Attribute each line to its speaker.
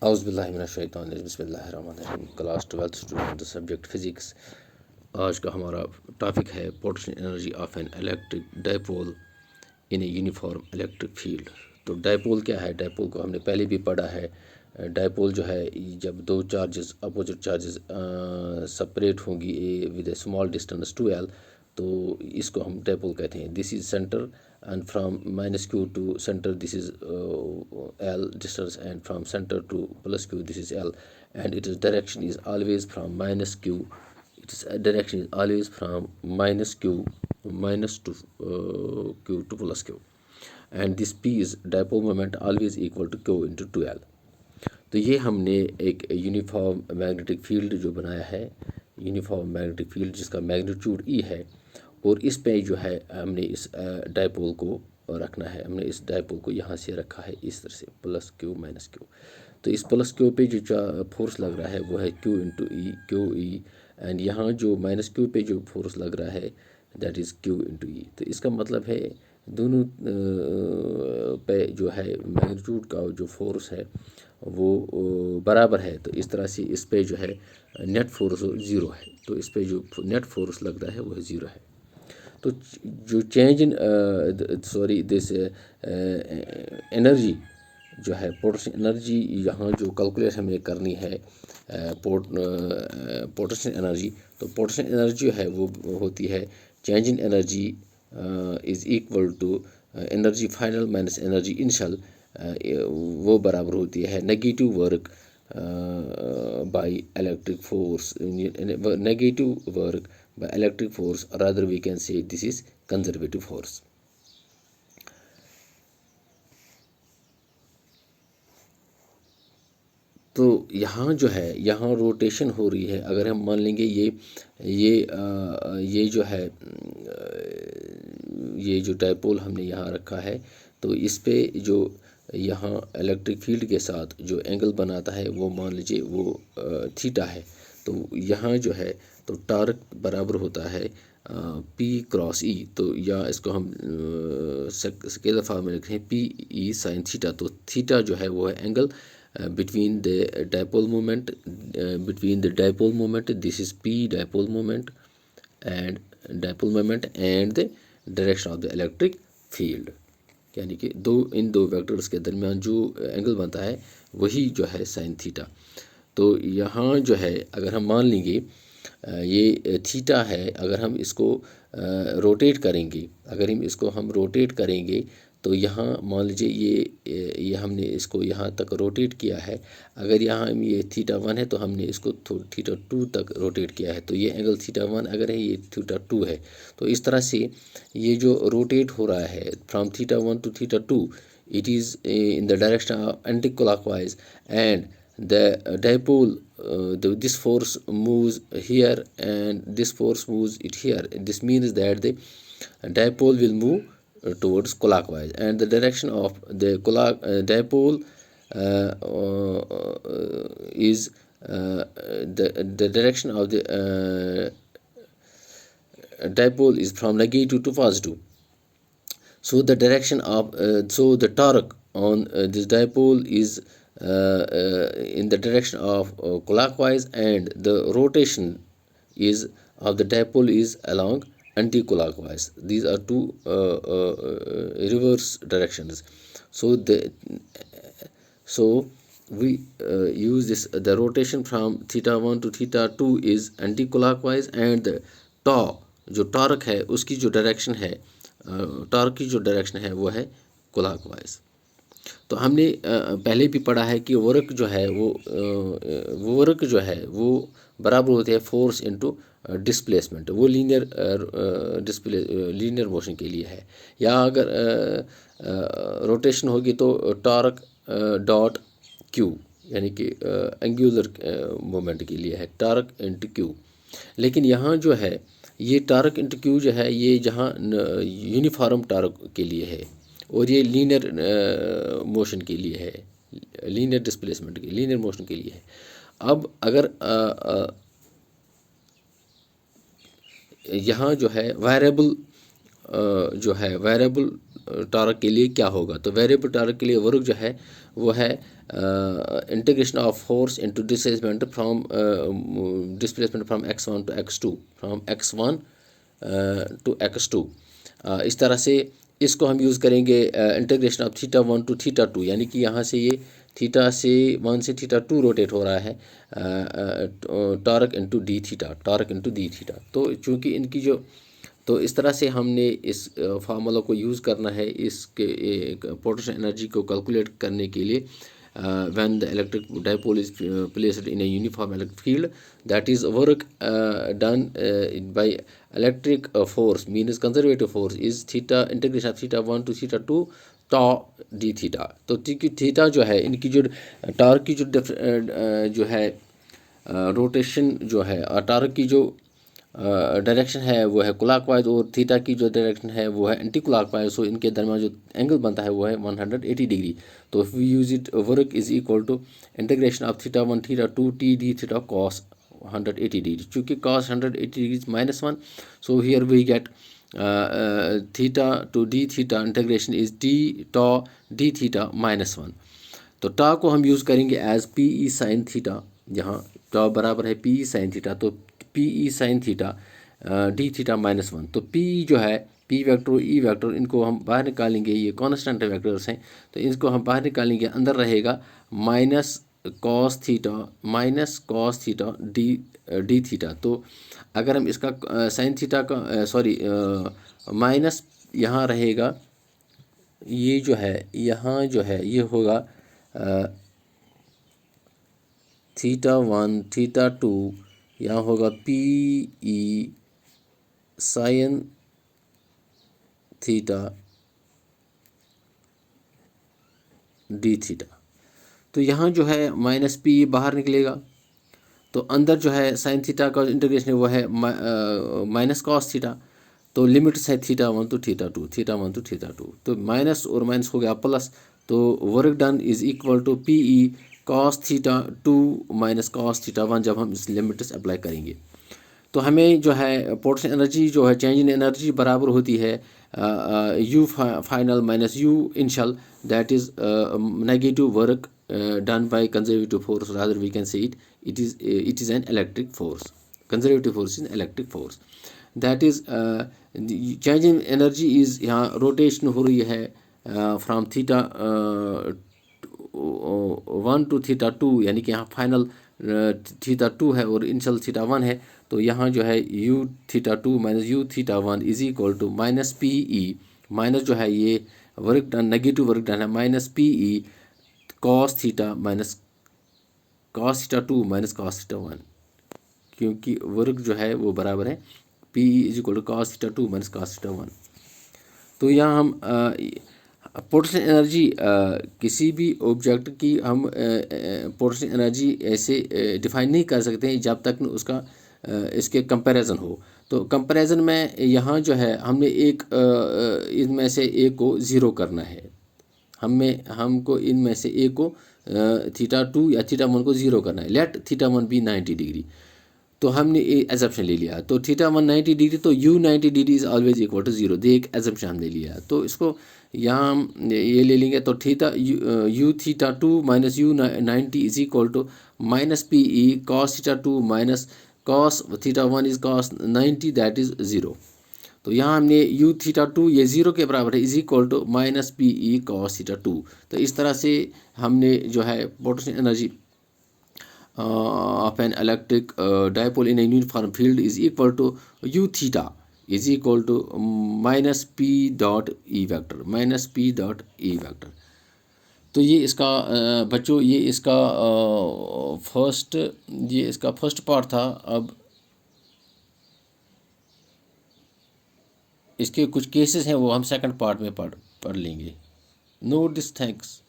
Speaker 1: औज़ुबिल्लाहि बिस्मिल्लाहिर्रहमानिर्रहीम। Class 12th student, subject physics. आज का हमारा टॉपिक है potential energy of an electric dipole in a uniform electric field. तो डायपोल क्या है? डायपोल को हमने पहले भी पढ़ा है। डायपोल जो है, जब दो चार्जेस अपोजिट चार्जेस सेपरेट होंगी a with a small distance two L, तो इसको हम डायपोल कहते हैं। This is centre and from minus q to center this is L distance, and from center to plus q this is L, and its direction is always from minus q. Its direction is always from minus q minus to q to plus q, and this p is dipole moment always equal to q into 2L. तो ये हमने एक uniform magnetic field जो बनाया है, uniform magnetic field जिसका magnitude ई है, और इस पे जो है हमने इस डायपोल को रखना है। हमने इस डायपोल को यहाँ से रखा है इस तरह से, प्लस क्यू माइनस क्यू। तो इस प्लस क्यू पे जो फोर्स लग रहा है वो है Q into E, Q E, and यहाँ जो माइनस क्यू पे जो फोर्स लग रहा है दैट इज़ क्यू इंटू ई। तो इसका मतलब है दोनों पे जो है मैग्नीट्यूड का जो फोर्स है वो बराबर है। तो इस तरह से इस पे जो है नेट फोर्स ज़ीरो है। तो इस पे जो नेट फोर्स लग रहा है वो ज़ीरो है। तो जो चेंज इन दिस एनर्जी जो है, पोटेंशियल एनर्जी, यहाँ जो कैलकुलेट हमें करनी है पोटेंशियल एनर्जी, तो पोटेंशियल एनर्जी है वो होती है change in energy is equal to energy final minus energy initial. वो बराबर होती है negative work by electric force, negative work by electric force, or rather we can say this is conservative force. तो यहाँ जो है, यहाँ रोटेशन हो रही है। अगर हम मान लेंगे ये जो है, ये जो डायपोल हमने यहाँ रखा है, तो इस पे जो यहाँ इलेक्ट्रिक फील्ड के साथ जो एंगल बनाता है वो मान लीजिए वो थीटा है। तो यहाँ जो है तो टार्क बराबर होता है पी क्रॉस ई। तो या इसको हम स्केलर फॉर्म में लिखते हैं पी ई साइन थीटा। तो थीटा जो है वो है angle between the dipole moment, this is p dipole moment and the direction of the electric field, यानी कि इन दो वेक्टर्स के दरमियान जो एंगल बनता है वही जो है साइन थीटा। तो यहाँ जो है अगर हम मान लेंगे ये थीटा है, अगर हम इसको रोटेट करेंगे, हम रोटेट करेंगे तो यहाँ मान लीजिए ये हमने इसको यहाँ तक रोटेट किया है। अगर यहाँ ये थीटा 1 है तो हमने इसको थीटा 2 तक रोटेट किया है। तो ये एंगल थीटा 1 अगर है, ये थीटा 2 है। तो इस तरह से ये जो रोटेट हो रहा है from theta 1 to theta 2, it is in the direction of anti clockwise, and the dipole this force moves here and this force moves it here. This means that the dipole will move towards clockwise, and the direction of the dipole is the direction of the dipole is from negative to positive. So the direction of so the torque on this dipole is in the direction of clockwise, and the rotation is of the dipole is along anti-clockwise. These are two reverse directions. So we use this, the rotation from theta 1 to theta 2 is anti-clockwise, and the जो torque है उसकी जो direction है, torque की जो direction है वो है क्लॉकवाइज। तो हमने पहले भी पढ़ा है कि वर्क जो है वो बराबर होते हैं फोर्स इनटू डिस्प्लेसमेंट। वो लीनियर मोशन के लिए है, या अगर रोटेशन होगी तो टॉर्क डॉट क्यू, यानी कि एंगुलर मोमेंट के लिए है टॉर्क इनटू क्यू। लेकिन यहाँ जो है ये टॉर्क इनटू क्यू जो है ये जहाँ यूनिफॉर्म टॉर्क के लिए है, और ये लीनियर मोशन के लिए है, लीनियर डिस्प्लेसमेंट के, लीनियर मोशन के लिए है। अब अगर यहाँ जो है वेरिएबल टार्क के लिए क्या होगा। तो वेरिएबल टार्क के लिए वर्क जो है वो है integration of force into displacement from x1 to x2, from x1 to x2। इस तरह से इसको हम यूज़ करेंगे इंटीग्रेशन ऑफ θ1 टू θ2, यानी कि यहाँ से ये थीटा से 1 से θ2 रोटेट हो रहा है torque into D theta, torque into D theta. तो चूँकि इनकी जो, तो इस तरह से हमने इस फार्मूला को यूज़ करना है इसके पोटेंशियल एनर्जी को कैलकुलेट करने के लिए। when the electric dipole is placed in a uniform electric field, that is work done by electric force means conservative force is theta integration of θ1 to θ2 tau d theta. तो theta जो है इनकी जो torque की जो है rotation जो है, टार्क की जो डायरेक्शन है वो है क्लॉकवाइज और थीटा की जो डायरेक्शन है वो है एंटी क्लॉकवाइज। सो इनके दरमियान जो एंगल बनता है वो है 180 डिग्री। तो if we use it, work is equal to integration of θ1 θ2 T D theta cos 180 degree. चूँकि cos 180 degree -1, so here we get theta two D theta integration is T tau D theta -1। तो tau को हम use करेंगे as P E sine theta, जहाँ tau बराबर है P E sine theta. तो P E sine theta D theta -1। तो P जो है, पी वेक्टर ई वेक्टर, इनको हम बाहर निकालेंगे, ये कांस्टेंट वेक्टर्स हैं तो इसको हम बाहर निकालेंगे, अंदर रहेगा minus cos theta D theta. तो अगर हम इसका साइन थीटा का सॉरी माइनस यहाँ रहेगा, ये जो है यहाँ जो है ये होगा θ1 θ2, यहाँ होगा P E sine theta D theta. तो यहाँ जो है माइनस पी बाहर निकलेगा, तो अंदर जो है साइन थीटा का इंटीग्रेशन वो है माइनस कॉस थीटा। तो लिमिट्स है θ1 to θ2, तो माइनस और माइनस हो गया प्लस। तो work done is equal to P E cos θ2 minus cos θ1 जब हम इस लिमिट्स अप्लाई करेंगे। तो हमें जो है पोटेंशियल एनर्जी जो है, चेंज इन एनर्जी बराबर होती है you final minus you initial, that is negative work done by conservative force, rather we can say it is an electric force. Conservative force is an electric force, that is change in energy is, यहाँ rotation हो रही है from θ1 to θ2, यानी कि यहाँ final θ2 है और initial θ1 है। तो यहाँ जो है u θ2 minus u θ1 is equal to minus P E, minus जो है ये work done, negative work done है, minus P E cos theta minus cos θ2 minus cos θ1, क्योंकि वर्क जो है वो बराबर है P is equal to cos θ2 minus cos θ1। तो यहाँ हम पोटेंशियल एनर्जी किसी भी ऑब्जेक्ट की हम पोटेंशियल एनर्जी ऐसे डिफाइन नहीं कर सकते हैं जब तक उसका इसके कंपैरिजन हो। तो कंपैरिजन में यहाँ जो है हमने एक इनमें से एक को ज़ीरो करना है, हमको इनमें से एक को θ2 या θ1 को ज़ीरो करना है। लेट θ1 भी 90 डिग्री, तो हमने एजम्पशन ले लिया। तो θ1 90 डिग्री, तो u 90 degree is always equal to zero, दे एक एजम्पशन हमने लिया। तो इसको यहाँ हम ये ले लेंगे, तो u θ2 minus u 90 is equal to minus P E cos θ2 minus cos θ1 is cos 90, that is zero. तो यहाँ हमने u θ2 ये ज़ीरो के बराबर है is equal to minus P E cos θ2। तो इस तरह से हमने जो है potential energy of an electric dipole in a uniform field is equal to u theta is equal to minus P dot E vector, minus P dot E vector. तो ये इसका बच्चों ये इसका फर्स्ट पार्ट था। अब इसके कुछ केसेस हैं वो हम सेकंड पार्ट में पढ़ लेंगे। Note this, thanks.